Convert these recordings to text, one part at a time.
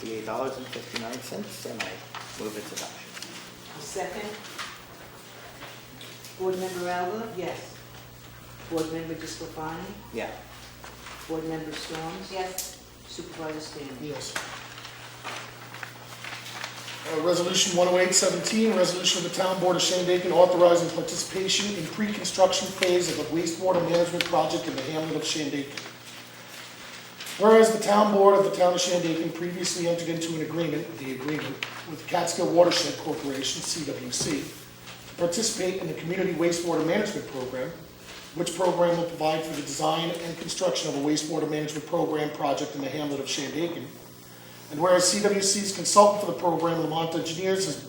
$58.59, and I move its adoption. Second. Board Member Alba? Yes. Board Member Disclafani? Yeah. Board Member Storms? Yes. Supervisor Stanley? Yes. Resolution 10817, resolution of the Town Board of Shandaken authorizing participation in pre-construction phase of a wastewater management project in the hamlet of Shandaken. Whereas the Town Board of the Town of Shandaken previously entered into an agreement with Catskill Watershed Corporation, CWC, to participate in the Community Wastewater Management Program, which program will provide for the design and construction of a wastewater management program project in the hamlet of Shandaken. And whereas CWC's consultant for the program, Lamont Engineers,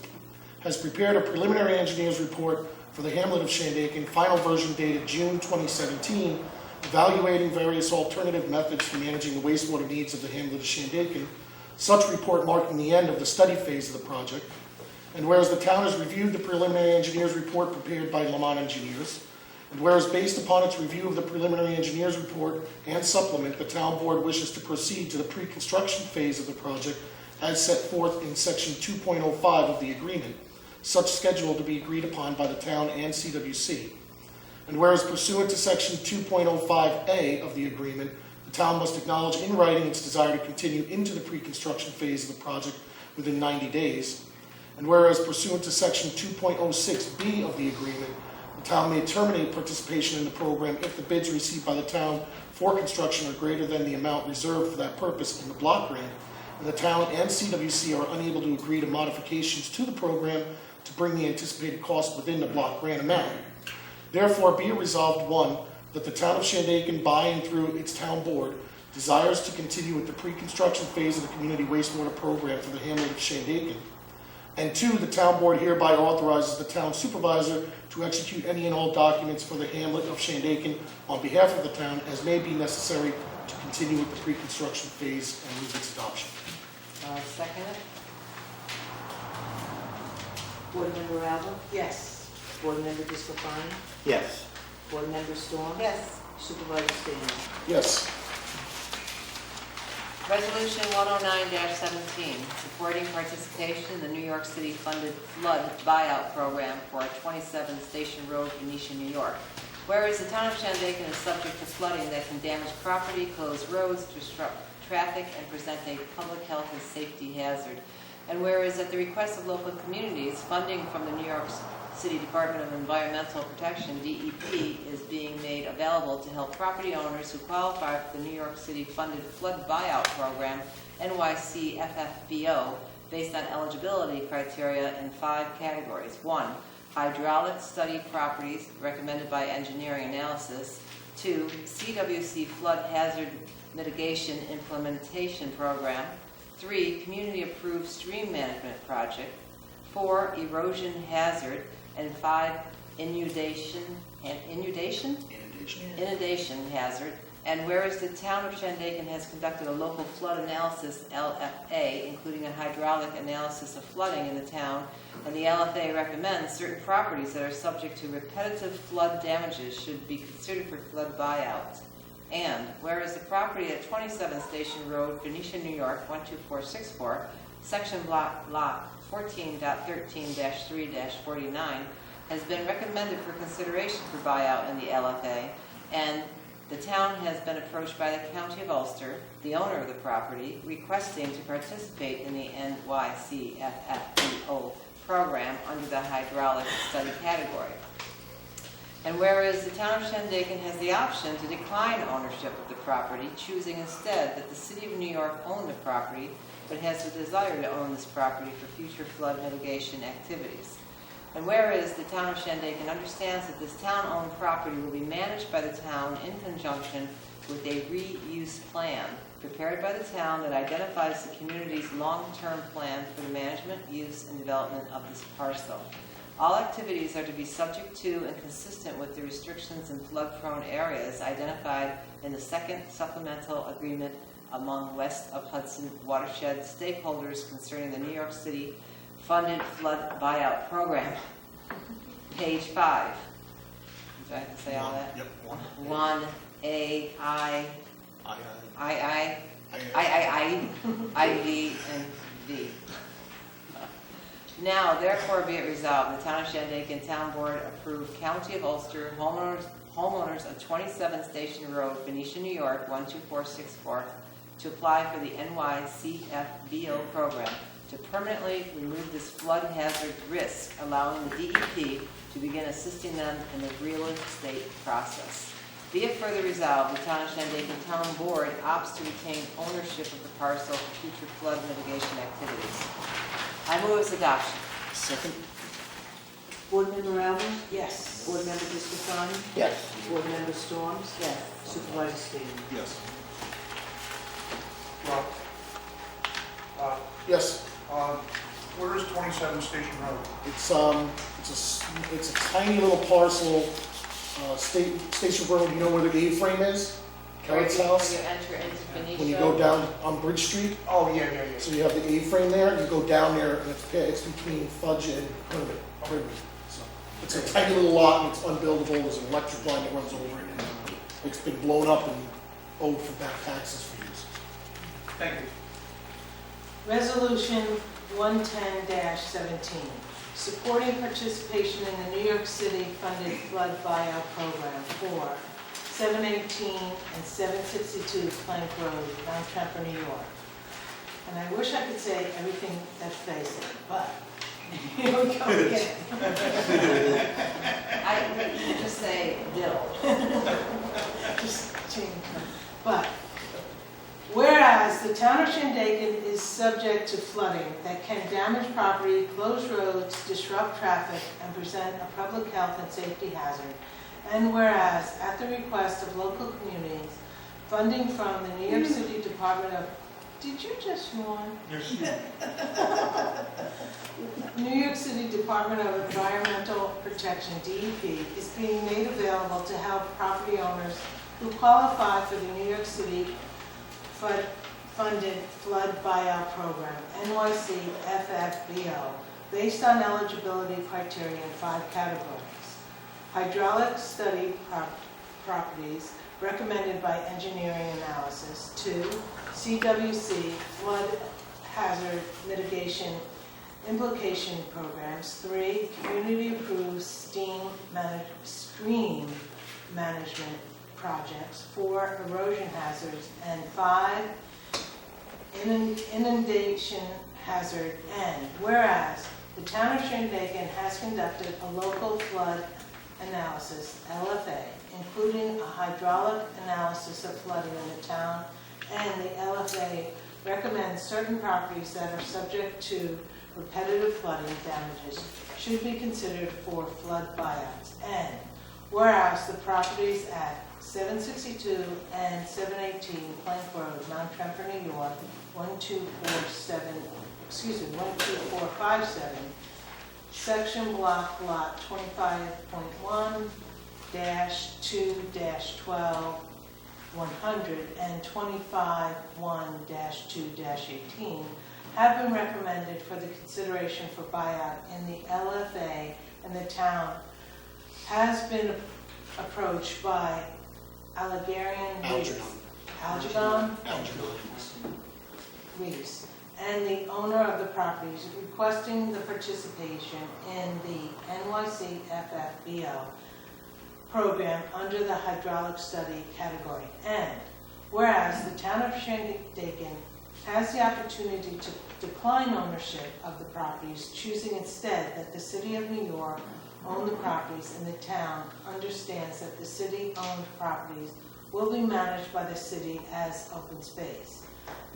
has prepared a preliminary engineer's report for the hamlet of Shandaken, final version dated June 2017, evaluating various alternative methods for managing the wastewater needs of the hamlet of Shandaken, such report marking the end of the study phase of the project. And whereas the town has reviewed the preliminary engineer's report prepared by Lamont Engineers, and whereas based upon its review of the preliminary engineer's report and supplement, the town board wishes to proceed to the pre-construction phase of the project as set forth in section 2.05 of the agreement, such schedule to be agreed upon by the town and CWC. And whereas pursuant to section 2.05A of the agreement, the town must acknowledge in writing its desire to continue into the pre-construction phase of the project within 90 days. And whereas pursuant to section 2.06B of the agreement, the town may terminate participation in the program if the bids received by the town for construction are greater than the amount reserved for that purpose in the block grant, and the town and CWC are unable to agree to modifications to the program to bring the anticipated cost within the block grant amount. Therefore, be it resolved, 1, that the town of Shandaken, by and through its town board, desires to continue with the pre-construction phase of the community wastewater program for the hamlet of Shandaken. And 2, the town board hereby authorizes the town supervisor to execute any and all documents for the hamlet of Shandaken on behalf of the town as may be necessary to continue with the pre-construction phase and move its adoption. Second it? Board Member Alba? Yes. Board Member Disclafani? Yes. Board Member Storms? Yes. Supervisor Stanley? Yes. Resolution 109-17, supporting participation in the New York City funded flood buyout program for 27 Station Road, Phoenicia, New York. Whereas the town of Shandaken is subject to flooding that can damage property, close roads, disrupt traffic, and present a public health and safety hazard. And whereas at the request of local communities, funding from the New York City Department of Environmental Protection, DEP, is being made available to help property owners who qualify for the New York City funded flood buyout program, NYC FBO, based on eligibility criteria in 5 categories. 1, hydraulic study properties recommended by engineering analysis. 2, CWC flood hazard mitigation implementation program. 3, community approved stream management project. 4, erosion hazard. And 5, inundation hazard. And whereas the town of Shandaken has conducted a local flood analysis, LFA, including a hydraulic analysis of flooding in the town, and the LFA recommends certain properties that are subject to repetitive flood damages should be considered for flood buyouts. And whereas the property at 27 Station Road, Phoenicia, New York, 12464, section block 14.13-3-49, has been recommended for consideration for buyout in the LFA, and the town has been approached by the County of Ulster, the owner of the property, requesting to participate in the NYC FBO program under the hydraulic study category. And whereas the town of Shandaken has the option to decline ownership of the property, choosing instead that the City of New York own the property, but has the desire to own this property for future flood mitigation activities. And whereas the town of Shandaken understands that this town-owned property will be managed by the town in conjunction with a reuse plan prepared by the town that identifies the community's long-term plan for the management, use, and development of this parcel. All activities are to be subject to and consistent with the restrictions in flood-prone areas identified in the second supplemental agreement among West of Hudson watershed stakeholders concerning the New York City funded flood buyout program. Page 5. Do I have to say all that? Yep. 1A, I, I-V, and V. Now, therefore be it resolved, the Town of Shandaken Town Board approve County of Ulster homeowners of 27 Station Road, Benicia, New York, 12464, to apply for the NYC FBO Program to permanently remove this flood hazard risk, allowing the DEP to begin assisting them in the real estate process. Be it further resolved, the Town of Shandaken Town Board opts to retain ownership of the parcel for future flood mitigation activities. I move its adoption. Second? Board Member Albert? Yes. Board Member Discofani? Yes. Board Member Storms? Yes. Supervisor Skibby? Yes. Yes. Where is 27 Station Road? It's a tiny little parcel, Station Road, you know where the A-frame is? Carrot's house? When you enter into Benicia. When you go down on Bridge Street, Oh, yeah. so you have the A-frame there, you go down there, and it's between Fudge and Privet. So it's a tiny little lot, and it's unbuildable, there's an electric line that runs over it, and it's been blown up and owed for back taxes for years. Thank you. Resolution 110-17, supporting participation in the New York City funded flood buyout program for 718 and 762 Plank Road, Mount Tremper, New York. And I wish I could say everything that's facing, but here we go again. I just say Bill. Just change them. But whereas the town of Shandaken is subject to flooding that can damage property, close roads, disrupt traffic, and present a public health and safety hazard. And whereas, at the request of local communities, funding from the New York City Department of, did you just yawn? New York City Department of Environmental Protection, DEP, is being made available to help property owners who qualify for the New York City funded flood buyout program, NYC FBO, based on eligibility criteria in 5 categories. Hydraulic study properties recommended by engineering analysis. 2, CWC flood hazard mitigation implication programs. 3, community approved stream management projects. 4, erosion hazards. And 5, inundation hazard. And whereas the town of Shandaken has conducted a local flood analysis, LFA, including a hydraulic analysis of flooding in the town, and the LFA recommends certain properties that are subject to repetitive flooding damages should be considered for flood buyouts. And whereas the properties at 762 and 718 Plank Road, Mount Tremper, New York, 12457, Section Block Lot 25.1-2-12 100 and 25.1-2-18 have been recommended for the consideration for buyout in the LFA, and the town has been approached by Algerian Algegon Reese, and the owner of the properties requesting the participation in the NYC FBO program under the hydraulic study category. And whereas the town of Shandaken has the opportunity to decline ownership of the properties, choosing instead that the City of New York own the properties, and the town understands that the city-owned properties will be managed by the city as open space.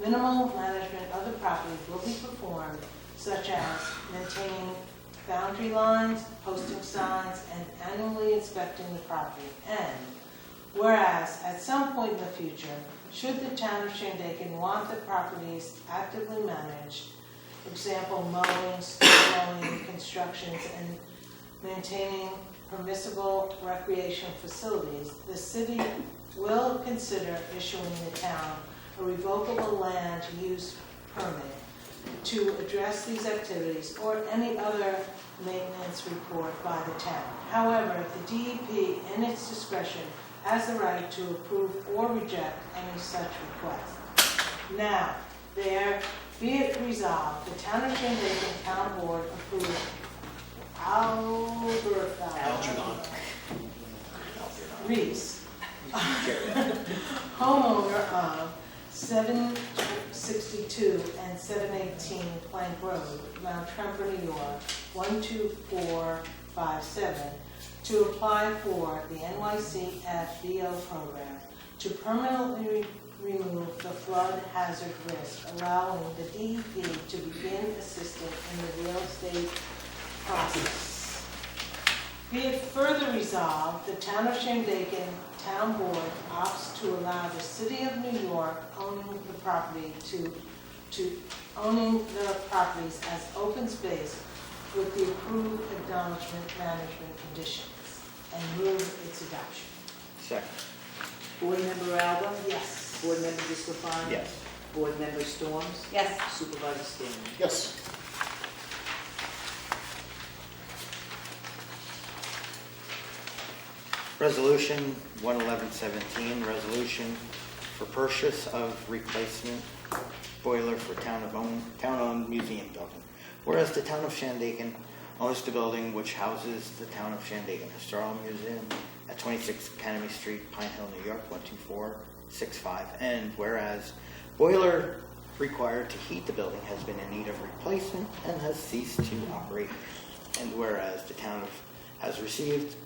Minimal management of the property will be performed, such as maintaining boundary lines, posting signs, and annually inspecting the property. And whereas at some point in the future, should the town of Shandaken want the properties actively managed, example mowing, snow mowing, constructions, and maintaining permissible recreation facilities, the city will consider issuing the town a revocable land use permit to address these activities or any other maintenance report by the town. However, the DEP, in its discretion, has the right to approve or reject any such request. Now, there be it resolved, the Town of Shandaken Town Board approved Algernon. Reese, homeowner of 762 and 718 Plank Road, Mount Tremper, New York, 12457, to apply for the NYC FBO Program to permanently remove the flood hazard risk, allowing the DEP to begin assisting in the real estate process. Be it further resolved, the Town of Shandaken Town Board opts to allow the City of New York owning the property to owning the properties as open space with the approved acknowledgement management conditions, and move its adoption. Second. Board Member Alba? Yes. Board Member Discofani? Yes. Board Member Storms? Yes. Supervisor Skibby? Yes. Resolution 11117, resolution for purchase of replacement boiler for town-owned museum building. Whereas the town of Shandaken owns the building which houses the town of Shandaken Historical Museum at 26 Academy Street, Pine Hill, New York, 12465. And whereas boiler required to heat the building has been in need of replacement and has ceased to operate. And whereas the town has received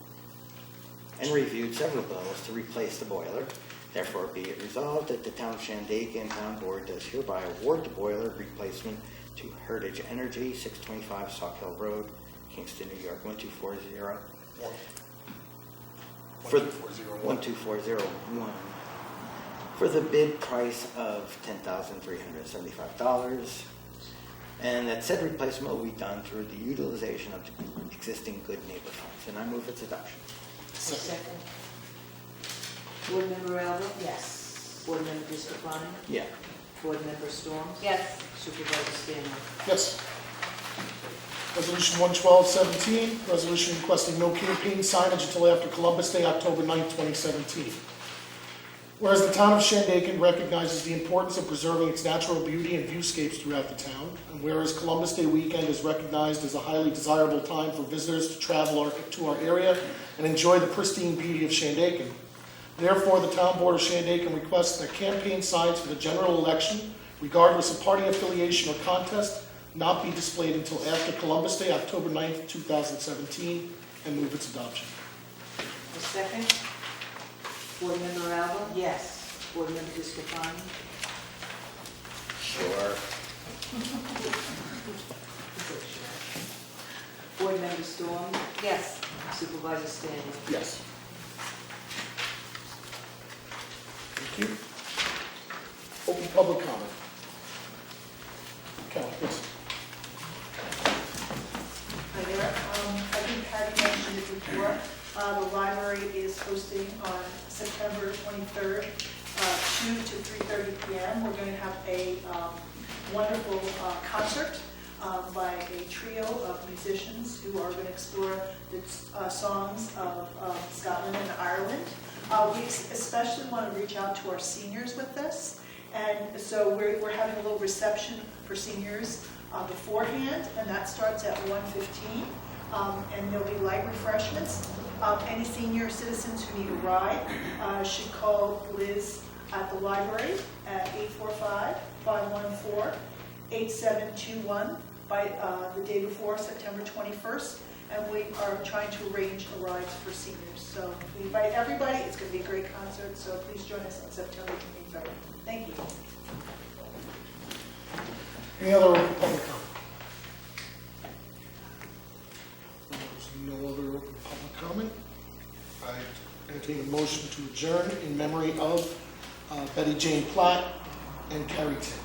and reviewed several bills to replace the boiler, therefore be it resolved that the Town of Shandaken Town Board does hereby award the boiler replacement to Heritage Energy, 625 Sauk Hill Road, Kingston, New York, 12401. For 12401. For the bid price of $10,375. And that said replacement will be done through the utilization of the existing good neighbor funds. And I move its adoption. Second. Board Member Alba? Yes. Board Member Discofani? Yeah. Board Member Storms? Yes. Supervisor Skibby? Yes. Resolution 11217, resolution requesting no campaign signage until after Columbus Day, October 9th, 2017. Whereas the town of Shandaken recognizes the importance of preserving its natural beauty and viewscapes throughout the town, and whereas Columbus Day weekend is recognized as a highly desirable time for visitors to travel to our area and enjoy the pristine beauty of Shandaken, therefore the town board of Shandaken requests that campaign signs for the general election, regardless of party affiliation or contest, not be displayed until after Columbus Day, October 9th, 2017, and move its adoption. A second. Board Member Alba? Yes. Board Member Discofani? Sure. Board Member Storms? Yes. Supervisor Skibby? Yes. Thank you. Open public comment. Kelly, please. Hi there. I think Patty mentioned it before. The library is hosting on September 23rd, 2 to 3:30 p.m. We're going to have a wonderful concert by a trio of musicians who are going to explore the songs of Scotland and Ireland. We especially want to reach out to our seniors with this. And so we're having a little reception for seniors beforehand, and that starts at 1:15. And there'll be light refreshments. Any senior citizens who need a ride should call Liz at the library at 845-514-8721 by the day before, September 21st. And we are trying to arrange a ride for seniors. So we invite everybody. It's going to be a great concert, so please join us on September 23rd. Thank you. Any other open public comment? There's no other open public comment. I entertain a motion to adjourn in memory of Betty Jane Platt and Carrie Tidd.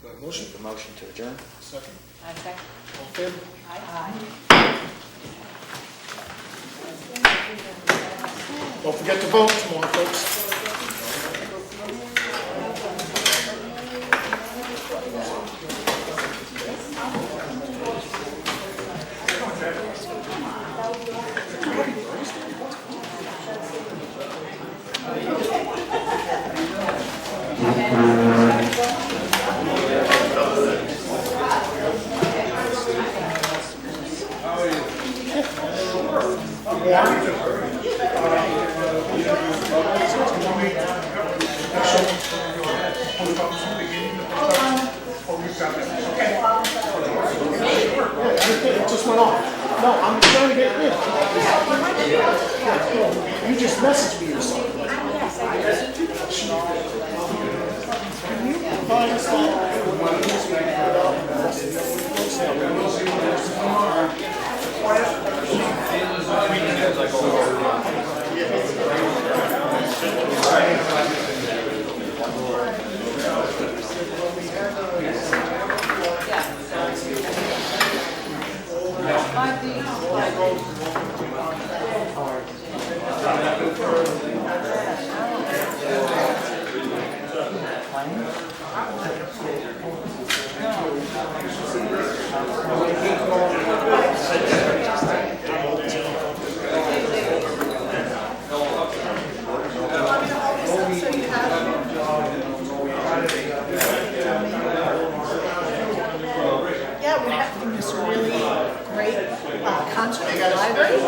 Do I have a motion? The motion to adjourn. Second. I second. All in favor? Aye. Don't forget to vote tomorrow, folks. It just went off. No, I'm trying to get in. You just messaged me or something. Can you provide us Yeah, we're having this really great concert at the library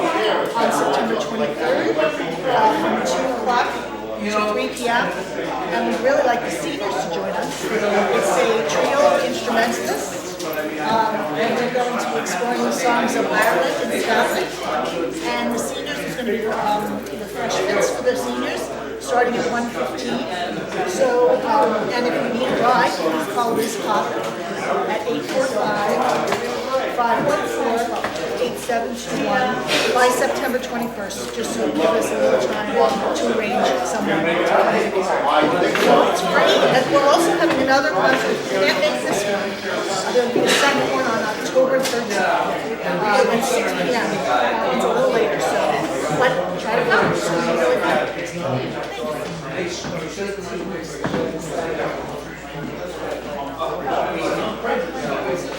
on September 23rd from 2 o'clock to 3 p.m. And we'd really like the seniors to join us. It's a trio of instrumentalists. And we're going to be exploring the songs of Ireland and Scotland. And the seniors is going to be the freshments for the seniors, starting at 1:15. So, and if you need a ride, please call Liz Cotter at 845-514-8721 by September 21st, just so give us a little time to arrange someone. It's great, and we're also having another concert. Can't make this one. There'll be a second one on October 13th at 6 p.m. It's a little later, so, but try to come. It's going to be really fun. Thank you.